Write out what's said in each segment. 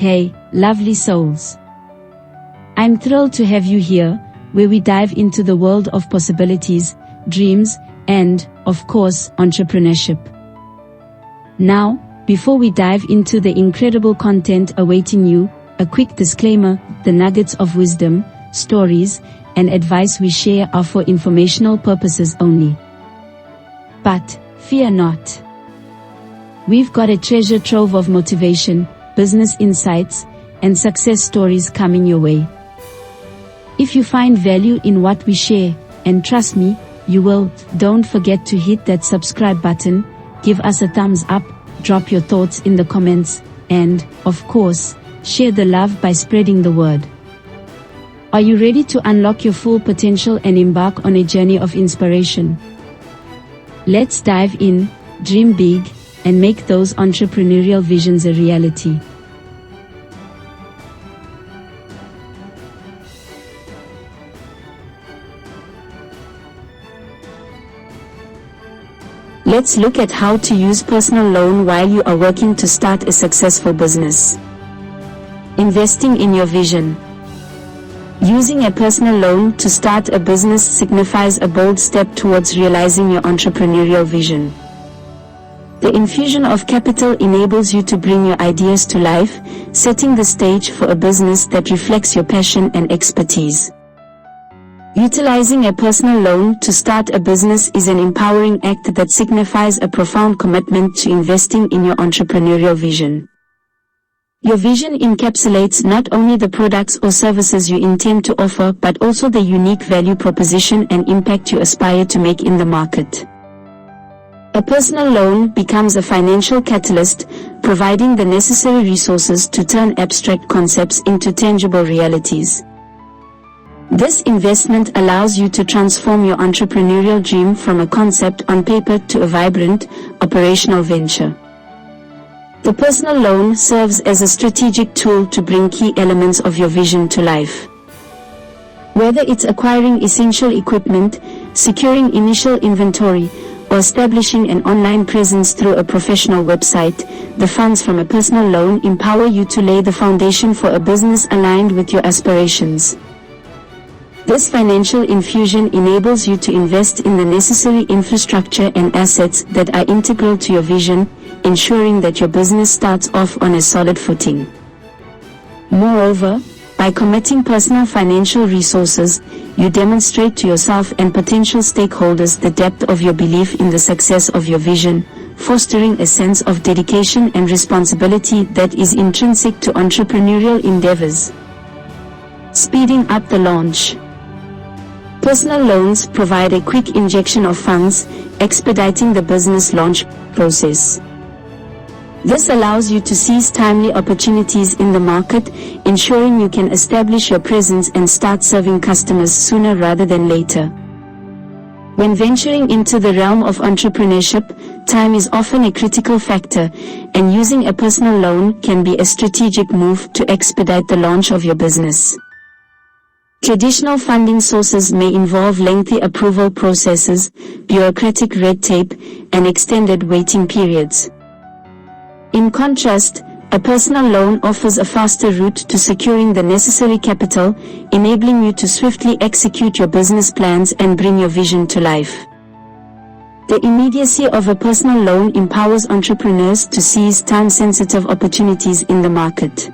Hey, lovely souls. I'm thrilled to have you here, where we dive into the world of possibilities, dreams, and, of course, entrepreneurship. Now, before we dive into the incredible content awaiting you, a quick disclaimer: the nuggets of wisdom, stories, and advice we share are for informational purposes only. But, fear not. We've got a treasure trove of motivation, business insights, and success stories coming your way. If you find value in what we share, and trust me, you will, don't forget to hit that subscribe button, give us a thumbs up, drop your thoughts in the comments, and, of course, share the love by spreading the word. Are you ready to unlock your full potential and embark on a journey of inspiration? Let's dive in, dream big, and make those entrepreneurial visions a reality. Let's look at how to use personal loan while you are working to start a successful business. Investing in your vision. Using a personal loan to start a business signifies a bold step towards realizing your entrepreneurial vision. The infusion of capital enables you to bring your ideas to life, setting the stage for a business that reflects your passion and expertise. Utilizing a personal loan to start a business is an empowering act that signifies a profound commitment to investing in your entrepreneurial vision. Your vision encapsulates not only the products or services you intend to offer but also the unique value proposition and impact you aspire to make in the market. A personal loan becomes a financial catalyst, providing the necessary resources to turn abstract concepts into tangible realities. This investment allows you to transform your entrepreneurial dream from a concept on paper to a vibrant, operational venture. The personal loan serves as a strategic tool to bring key elements of your vision to life. Whether it's acquiring essential equipment, securing initial inventory, or establishing an online presence through a professional website, the funds from a personal loan empower you to lay the foundation for a business aligned with your aspirations. This financial infusion enables you to invest in the necessary infrastructure and assets that are integral to your vision, ensuring that your business starts off on a solid footing. Moreover, by committing personal financial resources, you demonstrate to yourself and potential stakeholders the depth of your belief in the success of your vision, fostering a sense of dedication and responsibility that is intrinsic to entrepreneurial endeavors. Speeding up the launch. Personal loans provide a quick injection of funds, expediting the business launch process. This allows you to seize timely opportunities in the market, ensuring you can establish your presence and start serving customers sooner rather than later. When venturing into the realm of entrepreneurship, time is often a critical factor, and using a personal loan can be a strategic move to expedite the launch of your business. Traditional funding sources may involve lengthy approval processes, bureaucratic red tape, and extended waiting periods. In contrast, a personal loan offers a faster route to securing the necessary capital, enabling you to swiftly execute your business plans and bring your vision to life. The immediacy of a personal loan empowers entrepreneurs to seize time-sensitive opportunities in the market.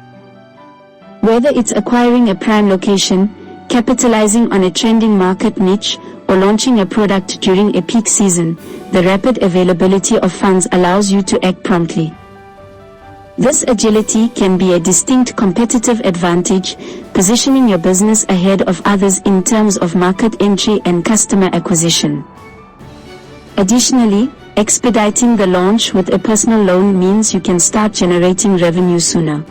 Whether it's acquiring a prime location, capitalizing on a trending market niche, or launching a product during a peak season, the rapid availability of funds allows you to act promptly. This agility can be a distinct competitive advantage, positioning your business ahead of others in terms of market entry and customer acquisition. Additionally, expediting the launch with a personal loan means you can start generating revenue sooner.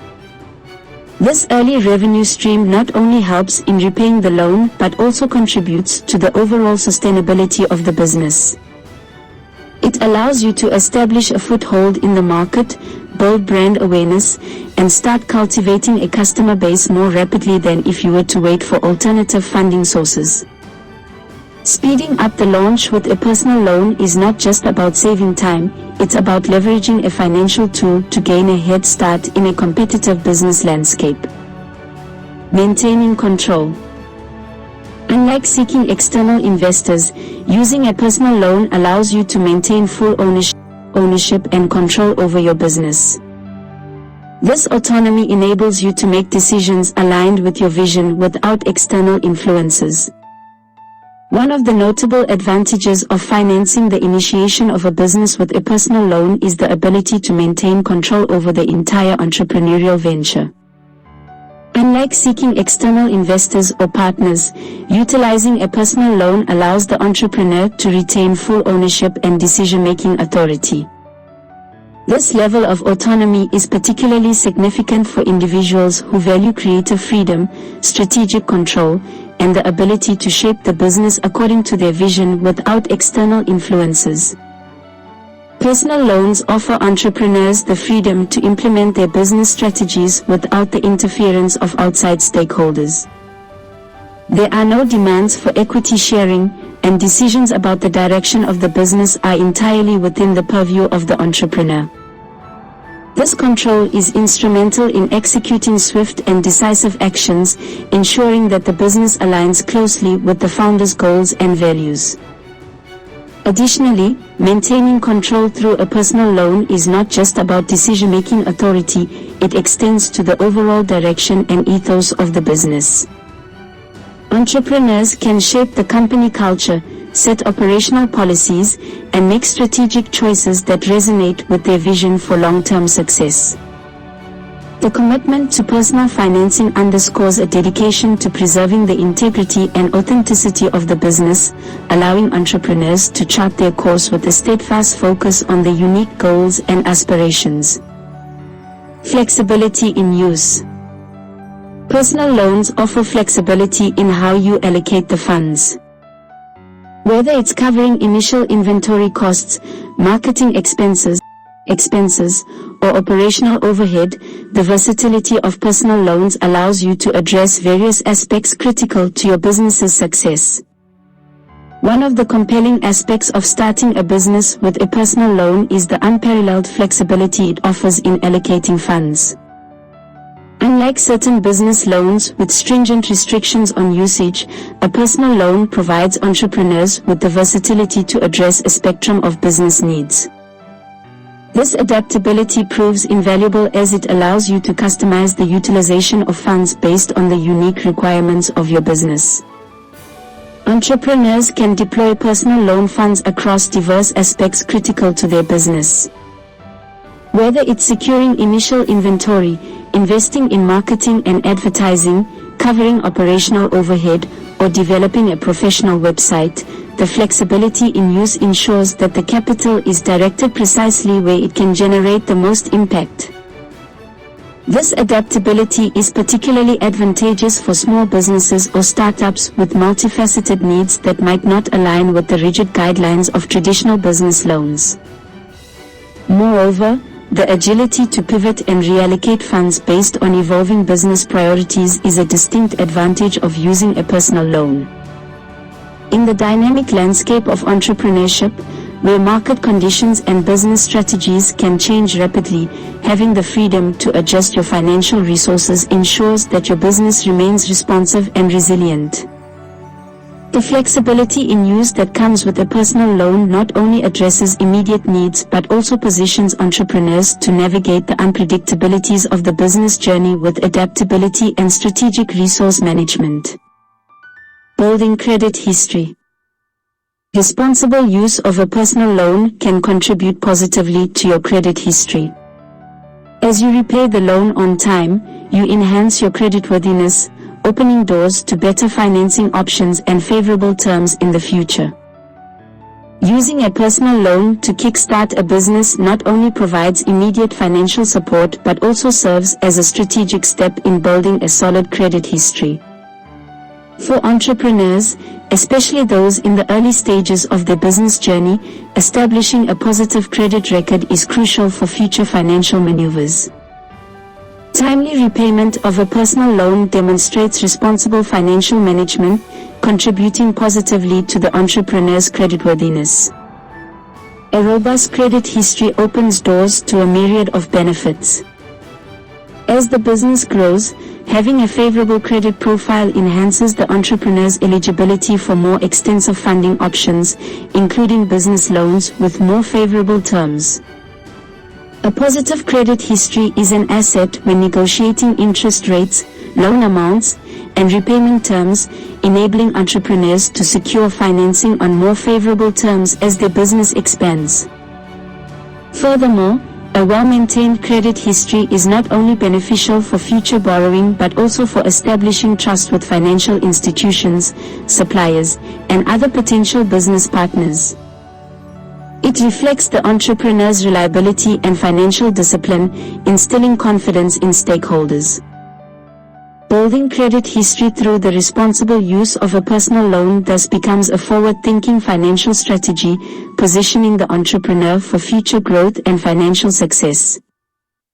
This early revenue stream not only helps in repaying the loan but also contributes to the overall sustainability of the business. It allows you to establish a foothold in the market, build brand awareness, and start cultivating a customer base more rapidly than if you were to wait for alternative funding sources. Speeding up the launch with a personal loan is not just about saving time, it's about leveraging a financial tool to gain a head start in a competitive business landscape. Maintaining control. Unlike seeking external investors, using a personal loan allows you to maintain full ownership and control over your business. This autonomy enables you to make decisions aligned with your vision without external influences. One of the notable advantages of financing the initiation of a business with a personal loan is the ability to maintain control over the entire entrepreneurial venture. Unlike seeking external investors or partners, utilizing a personal loan allows the entrepreneur to retain full ownership and decision-making authority. This level of autonomy is particularly significant for individuals who value creative freedom, strategic control, and the ability to shape the business according to their vision without external influences. Personal loans offer entrepreneurs the freedom to implement their business strategies without the interference of outside stakeholders. There are no demands for equity sharing, and decisions about the direction of the business are entirely within the purview of the entrepreneur. This control is instrumental in executing swift and decisive actions, ensuring that the business aligns closely with the founder's goals and values. Additionally, maintaining control through a personal loan is not just about decision-making authority, it extends to the overall direction and ethos of the business. Entrepreneurs can shape the company culture, set operational policies, and make strategic choices that resonate with their vision for long-term success. The commitment to personal financing underscores a dedication to preserving the integrity and authenticity of the business, allowing entrepreneurs to chart their course with a steadfast focus on their unique goals and aspirations. Flexibility in use. Personal loans offer flexibility in how you allocate the funds. Whether it's covering initial inventory costs, marketing expenses, or operational overhead, the versatility of personal loans allows you to address various aspects critical to your business's success. One of the compelling aspects of starting a business with a personal loan is the unparalleled flexibility it offers in allocating funds. Unlike certain business loans with stringent restrictions on usage, a personal loan provides entrepreneurs with the versatility to address a spectrum of business needs. This adaptability proves invaluable as it allows you to customize the utilization of funds based on the unique requirements of your business. Entrepreneurs can deploy personal loan funds across diverse aspects critical to their business. Whether it's securing initial inventory, investing in marketing and advertising, covering operational overhead, or developing a professional website, the flexibility in use ensures that the capital is directed precisely where it can generate the most impact. This adaptability is particularly advantageous for small businesses or startups with multifaceted needs that might not align with the rigid guidelines of traditional business loans. Moreover, the agility to pivot and reallocate funds based on evolving business priorities is a distinct advantage of using a personal loan. In the dynamic landscape of entrepreneurship, where market conditions and business strategies can change rapidly, having the freedom to adjust your financial resources ensures that your business remains responsive and resilient. The flexibility in use that comes with a personal loan not only addresses immediate needs but also positions entrepreneurs to navigate the unpredictabilities of the business journey with adaptability and strategic resource management. Building credit history. Responsible use of a personal loan can contribute positively to your credit history. As you repay the loan on time, you enhance your creditworthiness, opening doors to better financing options and favorable terms in the future. Using a personal loan to kickstart a business not only provides immediate financial support but also serves as a strategic step in building a solid credit history. For entrepreneurs, especially those in the early stages of their business journey, establishing a positive credit record is crucial for future financial maneuvers. Timely repayment of a personal loan demonstrates responsible financial management, contributing positively to the entrepreneur's creditworthiness. A robust credit history opens doors to a myriad of benefits. As the business grows, having a favorable credit profile enhances the entrepreneur's eligibility for more extensive funding options, including business loans with more favorable terms. A positive credit history is an asset when negotiating interest rates, loan amounts, and repayment terms, enabling entrepreneurs to secure financing on more favorable terms as their business expands. Furthermore, a well-maintained credit history is not only beneficial for future borrowing but also for establishing trust with financial institutions, suppliers, and other potential business partners. It reflects the entrepreneur's reliability and financial discipline, instilling confidence in stakeholders. Building credit history through the responsible use of a personal loan thus becomes a forward-thinking financial strategy, positioning the entrepreneur for future growth and financial success.